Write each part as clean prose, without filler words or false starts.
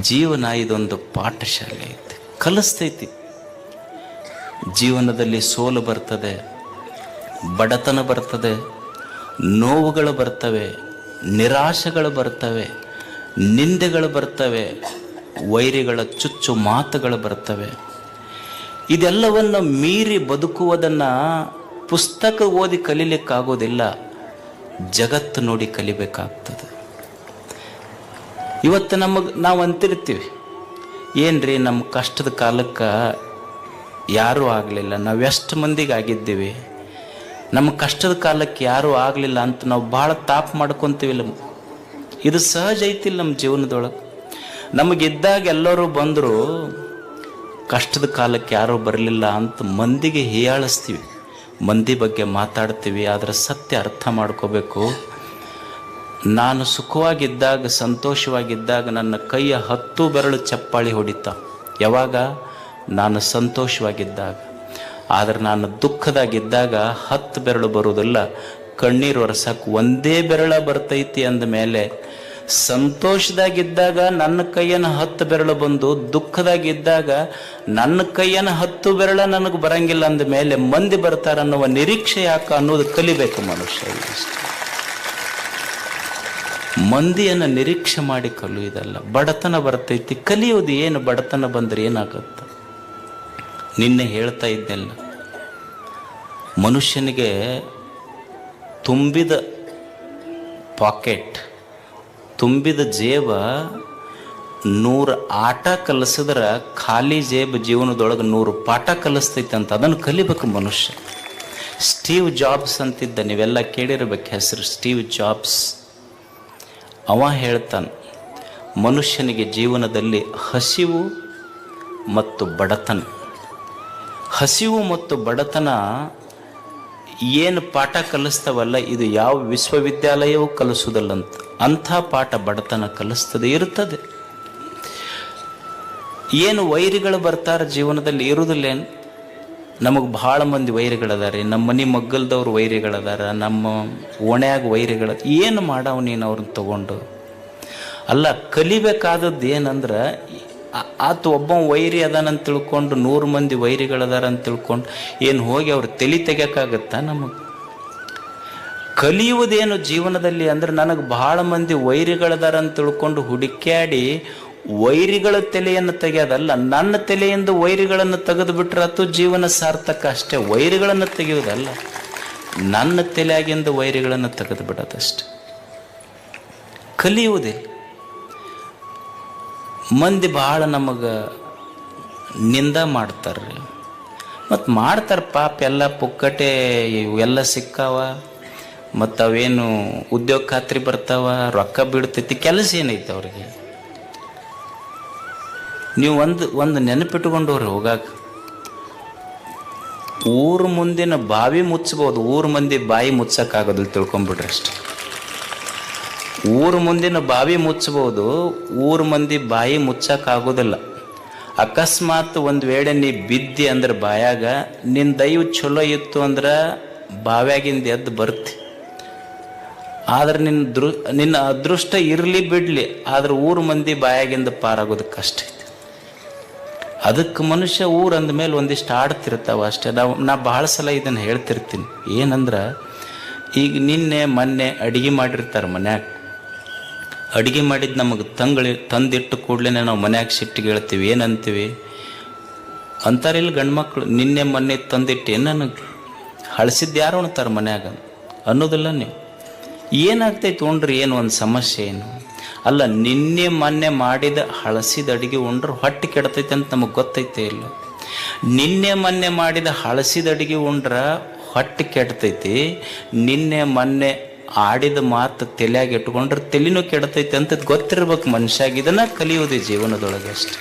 ಜೀವನ ಇದೊಂದು ಪಾಠಶಾಲೆ ಐತಿ, ಕಲಿಸ್ತೈತಿ. ಜೀವನದಲ್ಲಿ ಸೋಲು ಬರ್ತದೆ, ಬಡತನ ಬರ್ತದೆ, ನೋವುಗಳು ಬರ್ತವೆ, ನಿರಾಶೆಗಳು ಬರ್ತವೆ, ನಿಂದೆಗಳು ಬರ್ತವೆ, ವೈರಿಗಳ ಚುಚ್ಚು ಮಾತುಗಳು ಬರ್ತವೆ. ಇದೆಲ್ಲವನ್ನು ಮೀರಿ ಬದುಕುವುದನ್ನು ಪುಸ್ತಕ ಓದಿ ಕಲೀಲಿಕ್ಕಾಗೋದಿಲ್ಲ, ಜಗತ್ತು ನೋಡಿ ಕಲಿಬೇಕಾಗ್ತದೆ. ಇವತ್ತು ನಾವು ಅಂತಿರ್ತೀವಿ, ಏನ್ರಿ ನಮ್ಮ ಕಷ್ಟದ ಕಾಲಕ್ಕೆ ಯಾರೂ ಆಗಲಿಲ್ಲ, ನಾವು ಎಷ್ಟು ಮಂದಿಗೆ ಆಗಿದ್ದೀವಿ, ನಮ್ಮ ಕಷ್ಟದ ಕಾಲಕ್ಕೆ ಯಾರೂ ಆಗಲಿಲ್ಲ ಅಂತ ನಾವು ಭಾಳ ತಾಪ ಮಾಡ್ಕೊತೀವಿಲ್ಲ. ಇದು ಸಹಜ ಐತಿಲ್ಲ ನಮ್ಮ ಜೀವನದೊಳಗೆ. ನಮಗಿದ್ದಾಗ ಎಲ್ಲರೂ ಬಂದರು, ಕಷ್ಟದ ಕಾಲಕ್ಕೆ ಯಾರೂ ಬರಲಿಲ್ಲ ಅಂತ ಮಂದಿಗೆ ಹೀಯಾಳಿಸ್ತೀವಿ, ಮಂದಿ ಬಗ್ಗೆ ಮಾತಾಡ್ತೀವಿ. ಆದರೆ ಸತ್ಯ ಅರ್ಥ ಮಾಡ್ಕೋಬೇಕು. ನಾನು ಸುಖವಾಗಿದ್ದಾಗ, ಸಂತೋಷವಾಗಿದ್ದಾಗ ನನ್ನ ಕೈಯ 10 ಬೆರಳು ಚಪ್ಪಾಳಿ ಹೊಡಿತಾ. ಯಾವಾಗ? ನಾನು ಸಂತೋಷವಾಗಿದ್ದಾಗ. ಆದರೆ ನಾನು ದುಃಖದಾಗಿದ್ದಾಗ 10 ಬೆರಳು ಬರುವುದಿಲ್ಲ, ಕಣ್ಣೀರು ಒರೆಸಕ್ಕೆ ಒಂದೇ ಬೆರಳ ಬರ್ತೈತಿ. ಅಂದ ಮೇಲೆ ಸಂತೋಷದಾಗಿದ್ದಾಗ ನನ್ನ ಕೈಯನ್ನು 10 ಬೆರಳು ಬಂದು, ದುಃಖದಾಗಿದ್ದಾಗ ನನ್ನ ಕೈಯನ್ನು 10 ಬೆರಳ ನನಗೆ ಬರಂಗಿಲ್ಲ ಅಂದ ಮೇಲೆ ಮಂದಿ ಬರ್ತಾರೆ ಅನ್ನುವ ನಿರೀಕ್ಷೆ ಯಾಕೆ ಅನ್ನೋದು ಕಲಿಬೇಕು ಮನುಷ್ಯ. ಮಂದಿಯನ್ನು ನಿರೀಕ್ಷೆ ಮಾಡಿ ಕಲಿಯುವುದಲ್ಲ. ಬಡತನ ಬರ್ತೈತಿ, ಕಲಿಯೋದು ಏನು? ಬಡತನ ಬಂದರೆ ಏನಾಗುತ್ತೆ? ನಿನ್ನೆ ಹೇಳ್ತಾ ಇದ್ದೆಲ್ಲ, ಮನುಷ್ಯನಿಗೆ ತುಂಬಿದ ಪಾಕೆಟ್, ತುಂಬಿದ ಜೇಬ 100 ಆಟ ಕಲಿಸಿದ್ರೆ ಖಾಲಿ ಜೇಬು ಜೀವನದೊಳಗೆ 100 ಪಾಠ ಕಲಿಸ್ತೈತೆ ಅಂತ. ಅದನ್ನು ಕಲಿಬೇಕು ಮನುಷ್ಯ. ಸ್ಟೀವ್ ಜಾಬ್ಸ್ ಅಂತಿದ್ದ, ನೀವೆಲ್ಲ ಕೇಳಿರ್ಬೇಕು ಹೆಸರು, ಸ್ಟೀವ್ ಜಾಬ್ಸ್. ಅವ ಹೇಳ್ತಾನೆ, ಮನುಷ್ಯನಿಗೆ ಜೀವನದಲ್ಲಿ ಹಸಿವು ಮತ್ತು ಬಡತನ, ಹಸಿವು ಮತ್ತು ಬಡತನ ಏನು ಪಾಠ ಕಲಿಸ್ತವಲ್ಲ, ಇದು ಯಾವ ವಿಶ್ವವಿದ್ಯಾಲಯವೂ ಕಲಿಸೋದಲ್ಲಂತ. ಅಂಥ ಪಾಠ ಬಡತನ ಕಲಿಸ್ತದೆ, ಇರ್ತದೆ. ಏನು ವೈರಿಗಳು ಬರ್ತಾರೆ ಜೀವನದಲ್ಲಿ, ಇರುವುದಿಲ್ಲೇನು? ನಮಗೆ ಭಾಳ ಮಂದಿ ವೈರಿಗಳದಾರೆ. ನಮ್ಮ ಮನೆ ಮಗ್ಗಲ್ದವ್ರು ವೈರಿಗಳದಾರ, ನಮ್ಮ ಓಣ್ಯಾಗ ವೈರಿಗಳ. ಏನು ಮಾಡವ ನೀನು ಅವ್ರನ್ನ ತಗೊಂಡು? ಅಲ್ಲ, ಕಲಿಬೇಕಾದದ್ದು ಏನಂದ್ರೆ, ಆತ ಒಬ್ಬ ವೈರಿ ಅದಾನಂತ ತಿಳ್ಕೊಂಡು 100 ಮಂದಿ ವೈರಿಗಳದಾರ ಅಂತ ತಿಳ್ಕೊಂಡು ಏನು ಹೋಗಿ ಅವ್ರು ತಲೆ ತೆಗಿಯೋಕ್ಕಾಗತ್ತಾ? ನಮಗೆ ಕಲಿಯುವುದೇನು ಜೀವನದಲ್ಲಿ ಅಂದ್ರೆ, ನನಗೆ ಭಾಳ ಮಂದಿ ವೈರಿಗಳದಾರ ಅಂತ ತಿಳ್ಕೊಂಡು ಹುಡುಕ್ಯಾಡಿ ವೈರಿಗಳ ತಲೆಯನ್ನು ತೆಗೆಯೋದಲ್ಲ, ನನ್ನ ತಲೆಯಿಂದ ವೈರಿಗಳನ್ನು ತೆಗೆದು ಬಿಟ್ರೆ ಅದು ಜೀವನ ಸಾರ್ಥಕ ಅಷ್ಟೇ. ವೈರಿಗಳನ್ನು ತೆಗೆಯೋದಲ್ಲ, ನನ್ನ ತಲೆಯಾಗಿಂದ ವೈರಿಗಳನ್ನು ತೆಗೆದು ಬಿಡೋದಷ್ಟೆ. ಕಲಿಯುವುದೇ. ಮಂದಿ ಭಾಳ ನಮಗೆ ನಿಂದ ಮಾಡ್ತಾರ್ರಿ, ಮತ್ತು ಮಾಡ್ತಾರೆ ಪಾಪ. ಎಲ್ಲ ಪುಕ್ಕಟೆ ಇವೆಲ್ಲ ಸಿಕ್ಕಾವ, ಮತ್ತು ಅವೇನು ಉದ್ಯೋಗ ಖಾತ್ರಿ ಬರ್ತಾವ, ರೊಕ್ಕ ಬಿಡ್ತೈತಿ, ಕೆಲಸ ಏನೈತೆ ಅವ್ರಿಗೆ? ನೀವು ಒಂದು ನೆನಪಿಟ್ಕೊಂಡವ್ರಿ, ಹೋಗಾಕ ಊರು ಮುಂದಿನ ಬಾವಿ ಮುಚ್ಚಬಹುದು, ಊರು ಮಂದಿ ಬಾಯಿ ಮುಚ್ಚಕ್ಕಾಗೋದಿಲ್ಲ, ತಿಳ್ಕೊಂಬಿಡ್ರಿ ಅಷ್ಟೆ. ಊರು ಮುಂದಿನ ಬಾವಿ ಮುಚ್ಚಬಹುದು, ಊರು ಮಂದಿ ಬಾಯಿ ಮುಚ್ಚಕ್ಕಾಗೋದಿಲ್ಲ. ಅಕಸ್ಮಾತ್ ಒಂದು ವೇಳೆ ನೀ ಬಿದ್ದಿ ಅಂದ್ರೆ ಬಾಯಾಗ, ನಿನ್ನ ದೈವ ಚಲೋ ಇತ್ತು ಅಂದ್ರೆ ಬಾವ್ಯಾಗಿಂದ ಎದ್ದು ಬರ್ತಿ. ಆದ್ರೆ ನಿನ್ನ ಅದೃಷ್ಟ ಇರಲಿ ಬಿಡಲಿ, ಆದ್ರೆ ಊರು ಮಂದಿ ಬಾಯಾಗಿಂದ ಪಾರಾಗೋದಕ್ಕೆ ಕಷ್ಟ ಐತಿ. ಅದಕ್ಕೆ ಮನುಷ್ಯ ಊರು ಅಂದಮೇಲೆ ಒಂದಿಷ್ಟು ಆಡ್ತಿರ್ತಾವ ಅಷ್ಟೇ. ನಾ ಭಾಳ ಸಲ ಇದನ್ನು ಹೇಳ್ತಿರ್ತೀನಿ. ಏನಂದ್ರೆ, ಈಗ ನಿನ್ನೆ ಮೊನ್ನೆ ಅಡುಗೆ ಮಾಡಿರ್ತಾರೆ ಮನ್ಯಾಗ, ಅಡುಗೆ ಮಾಡಿದ್ದು ನಮಗೆ ತಂದಿಟ್ಟು ಕೂಡಲೇ ನಾವು ಮನ್ಯಾಗ ಸಿಟ್ಟಿಗೆ ಹೇಳ್ತೀವಿ. ಏನಂತೀವಿ ಅಂತಾರಿಲ್ಲ ಗಂಡ್ಮಕ್ಳು, ನಿನ್ನೆ ಮೊನ್ನೆ ತಂದಿಟ್ಟು ಏನು ನನಗೆ ಹಳಸಿದ್ದು ಯಾರು ಉಣ್ತಾರೆ ಮನ್ಯಾಗ ಅನ್ನೋದಿಲ್ಲ ನೀವು. ಏನಾಗ್ತೈತೆ ಉಣ್ರಿ, ಏನು ಒಂದು ಸಮಸ್ಯೆ ಏನು? ಅಲ್ಲ, ನಿನ್ನೆ ಮೊನ್ನೆ ಮಾಡಿದ ಹಳಸಿದ ಅಡುಗೆ ಉಂಡ್ರೆ ಹೊಟ್ಟೆ ಕೆಡ್ತೈತೆ ಅಂತ ನಮಗೆ ಗೊತ್ತೈತೆ ಇಲ್ಲ. ನಿನ್ನೆ ಮೊನ್ನೆ ಮಾಡಿದ ಹಳಸಿದ ಅಡುಗೆ ಉಂಡ್ರೆ ಹೊಟ್ಟೆ ಕೆಡ್ತೈತಿ, ನಿನ್ನೆ ಮೊನ್ನೆ ಆಡಿದ ಮಾತು ತಲೆಯಾಗಿ ಇಟ್ಕೊಂಡ್ರೆ ತಲೆನೂ ಕೆಡ್ತೈತೆ ಅಂತ ಗೊತ್ತಿರ್ಬೇಕು ಮನುಷ್ಯಾಗ. ಇದನ್ನು ಕಲಿಯೋದು ಜೀವನದೊಳಗೆ ಅಷ್ಟೆ.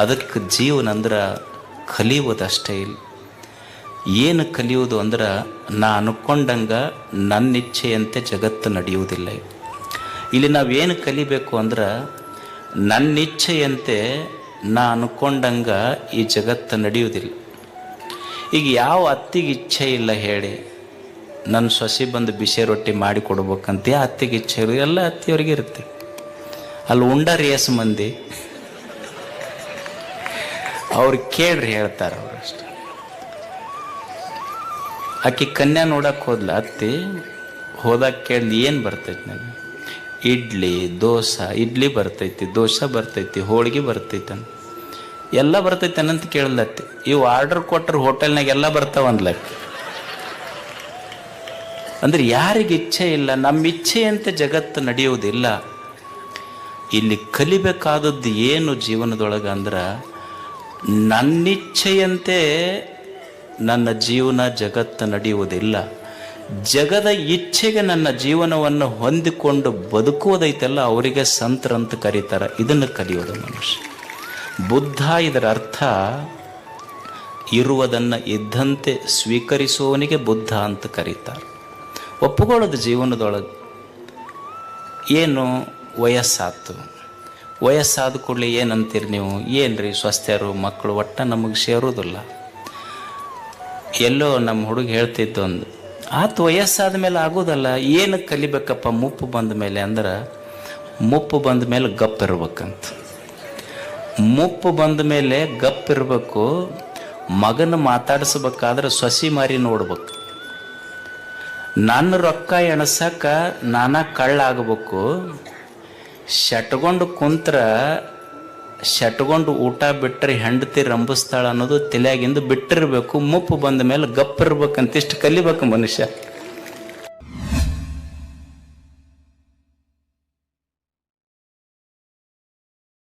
ಅದಕ್ಕೆ ಜೀವನ ಅಂದ್ರೆ ಕಲಿಯೋದಷ್ಟೇ ಇಲ್ಲ. ಏನು ಕಲಿಯೋದು ಅಂದ್ರೆ, ನಾ ಅನ್ಕೊಂಡಂಗೆ ನನ್ನ ಇಚ್ಛೆಯಂತೆ ಜಗತ್ತು ನಡೆಯುವುದಿಲ್ಲ. ಇಲ್ಲಿ ನಾವೇನು ಕಲಿಬೇಕು ಅಂದ್ರೆ, ನನ್ನ ಇಚ್ಛೆಯಂತೆ ನಾ ಅನ್ಕೊಂಡಂಗೆ ಈ ಜಗತ್ತು ನಡೆಯುವುದಿಲ್ಲ. ಈಗ ಯಾವ ಅತ್ತಿಗೆ ಇಚ್ಛೆ ಇಲ್ಲ ಹೇಳಿ, ನನ್ನ ಸೊಸೆ ಬಂದು ಬಿಸಿ ರೊಟ್ಟಿ ಮಾಡಿ ಕೊಡ್ಬೇಕಂತ ಅತ್ತಿಗೆ ಇಚ್ಛೆ ಇರೋ ಎಲ್ಲ ಅತ್ತಿಯವ್ರಿಗೆ ಇರುತ್ತೆ. ಅಲ್ಲಿ ಉಂಡಾರ ಏಸು ಮಂದಿ ಅವ್ರು ಕೇಳ್ರಿ ಹೇಳ್ತಾರೆ ಅವರಷ್ಟು. ಆಕಿ ಕನ್ಯಾ ನೋಡಕ್ಕೆ ಹೋದ್ಲ ಅತ್ತಿ, ಹೋದಾಗ ಕೇಳಿ ಏನು ಬರ್ತೈತಿ ನನಗೆ? ಇಡ್ಲಿ ದೋಸೆ, ಇಡ್ಲಿ ಬರ್ತೈತಿ, ದೋಸೆ ಬರ್ತೈತಿ, ಹೋಳಿಗೆ ಬರ್ತೈತಿ, ಎಲ್ಲ ಬರ್ತೈತಿ ಅನ್ನಂತ ಕೇಳಲತ್ತಿ. ಇವು ಆರ್ಡರ್ ಕೊಟ್ಟರು ಹೋಟೆಲ್ನಾಗ ಎಲ್ಲ ಬರ್ತಾವಂದ್ಲಕ್ಕೆ. ಅಂದ್ರೆ ಯಾರಿಗೆ ಇಚ್ಛೆ ಇಲ್ಲ, ನಮ್ಮ ಇಚ್ಛೆಯಂತೆ ಜಗತ್ತು ನಡೆಯುವುದಿಲ್ಲ. ಇಲ್ಲಿ ಕಲಿಬೇಕಾದದ್ದು ಏನು ಜೀವನದೊಳಗೆ ಅಂದ್ರೆ, ನನ್ನಿಚ್ಛೆಯಂತೆ ನನ್ನ ಜೀವನ ಜಗತ್ತು ನಡೆಯುವುದಿಲ್ಲ. ಜಗದ ಇಚ್ಛೆಗೆ ನನ್ನ ಜೀವನವನ್ನು ಹೊಂದಿಕೊಂಡು ಬದುಕುವುದೈತಲ್ಲ, ಅವರಿಗೆ ಸಂತರಂತ ಕರೀತಾರೆ. ಇದನ್ನು ಕಲಿಯೋದು ಮನುಷ್ಯ. ಬುದ್ಧ ಇದರ ಅರ್ಥ ಇರುವುದನ್ನು ಇದ್ದಂತೆ ಸ್ವೀಕರಿಸುವವನಿಗೆ ಬುದ್ಧ ಅಂತ ಕರೀತಾರೆ. ಒಪ್ಪುಕೊಳ್ಳೋದು ಜೀವನದೊಳಗೆ. ಏನು ವಯಸ್ಸಾತು, ವಯಸ್ಸಾದ ಕೂಡಲೇ ಏನಂತೀರಿ ನೀವು? ಏನ್ರಿ ಸ್ವಸ್ಥರು ಮಕ್ಕಳು ಒಟ್ಟ ನಮಗೆ ಸೇರೋದಿಲ್ಲ. ಎಲ್ಲೋ ನಮ್ಮ ಹುಡುಗ ಹೇಳ್ತಿದ್ದು ಒಂದು ಆತು, ವಯಸ್ಸಾದ ಮೇಲೆ ಆಗೋದಲ್ಲ. ಏನು ಕಲಿಬೇಕಪ್ಪ ಮುಪ್ಪು ಬಂದ ಮೇಲೆ ಅಂದ್ರೆ, ಮುಪ್ಪು ಬಂದ ಮೇಲೆ ಗಪ್ಪಿರ್ಬೇಕಂತ. ಮುಪ್ಪು ಬಂದ ಮೇಲೆ ಗಪ್ಪಿರ್ಬೇಕು. ಮಗನ ಮಾತಾಡಿಸ್ಬೇಕಾದ್ರೆ ಸೊಸಿ ಮಾರಿ ನೋಡ್ಬೇಕು. ನನ್ನ ರೊಕ್ಕ ಎಣಸಕ್ಕ ನಾನಾ ಕಳ್ಳಾಗಬೇಕು. ಶಟ್ಕೊಂಡು ಕುಂತ್ರ ಶಟ್ಕೊಂಡು ಊಟ ಬಿಟ್ಟರೆ ಹೆಂಡತಿ ರಂಭಿಸ್ತಾಳ ಅನ್ನೋದು ತಲೆಯಾಗಿಂದ ಬಿಟ್ಟಿರ್ಬೇಕು. ಮುಪ್ಪು ಬಂದ ಮೇಲೆ ಗಪ್ಪಿರ್ಬೇಕಂತ ಇಷ್ಟು ಕಲಿಬೇಕು ಮನುಷ್ಯ.